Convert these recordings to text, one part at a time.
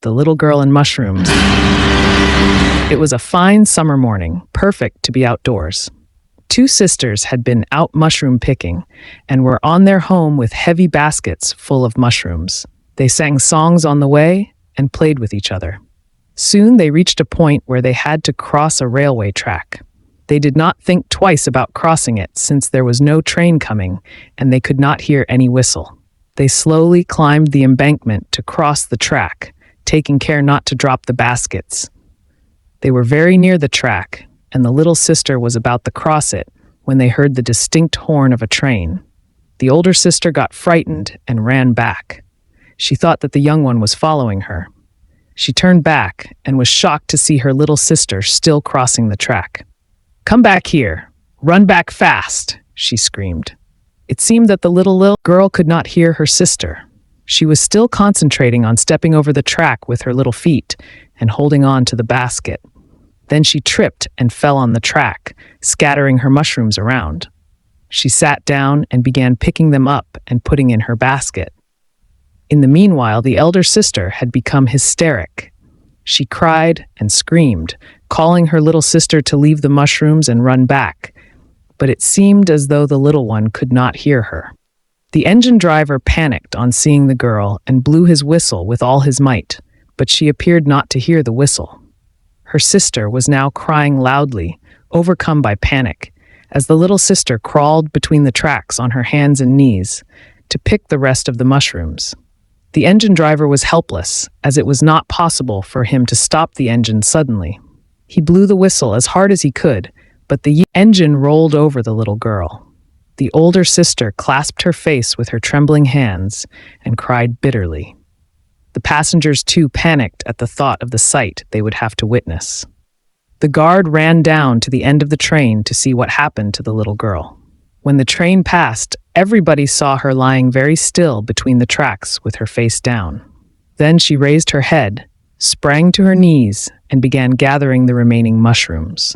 The Little Girl and Mushrooms. It was a fine summer morning, perfect to be outdoors. Two sisters had been out mushroom picking and were on their home with heavy baskets full of mushrooms. They sang songs on the way and played with each other. Soon they reached a point where they had to cross a railway track. They did not think twice about crossing it since there was no train coming and they could not hear any whistle. They slowly climbed the embankment to cross the track, taking care not to drop the baskets. They were very near the track, and the little sister was about to cross it when they heard the distinct horn of a train. The older sister got frightened and ran back. She thought that the young one was following her. She turned back and was shocked to see her little sister still crossing the track. "Come back here! Run back fast!" she screamed. It seemed that the little girl could not hear her sister. She was still concentrating on stepping over the track with her little feet and holding on to the basket. Then she tripped and fell on the track, scattering her mushrooms around. She sat down and began picking them up and putting in her basket. In the meanwhile, the elder sister had become hysteric. She cried and screamed, calling her little sister to leave the mushrooms and run back, but it seemed as though the little one could not hear her. The engine driver panicked on seeing the girl and blew his whistle with all his might, but she appeared not to hear the whistle. Her sister was now crying loudly, overcome by panic, as the little sister crawled between the tracks on her hands and knees to pick the rest of the mushrooms. The engine driver was helpless, as it was not possible for him to stop the engine suddenly. He blew the whistle as hard as he could, but the engine rolled over the little girl. The older sister clasped her face with her trembling hands and cried bitterly. The passengers too panicked at the thought of the sight they would have to witness. The guard ran down to the end of the train to see what happened to the little girl. When the train passed, everybody saw her lying very still between the tracks with her face down. Then she raised her head, sprang to her knees, and began gathering the remaining mushrooms.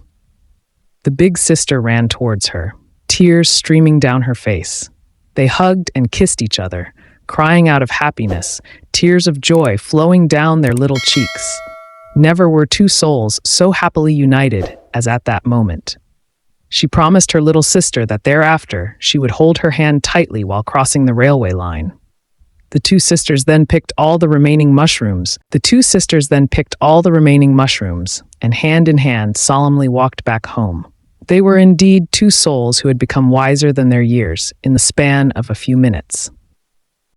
The big sister ran towards her, tears streaming down her face. They hugged and kissed each other, crying out of happiness, tears of joy flowing down their little cheeks. Never were two souls so happily united as at that moment. She promised her little sister that thereafter she would hold her hand tightly while crossing the railway line. The two sisters then picked all the remaining mushrooms. And hand in hand solemnly walked back home. They were indeed two souls who had become wiser than their years in the span of a few minutes.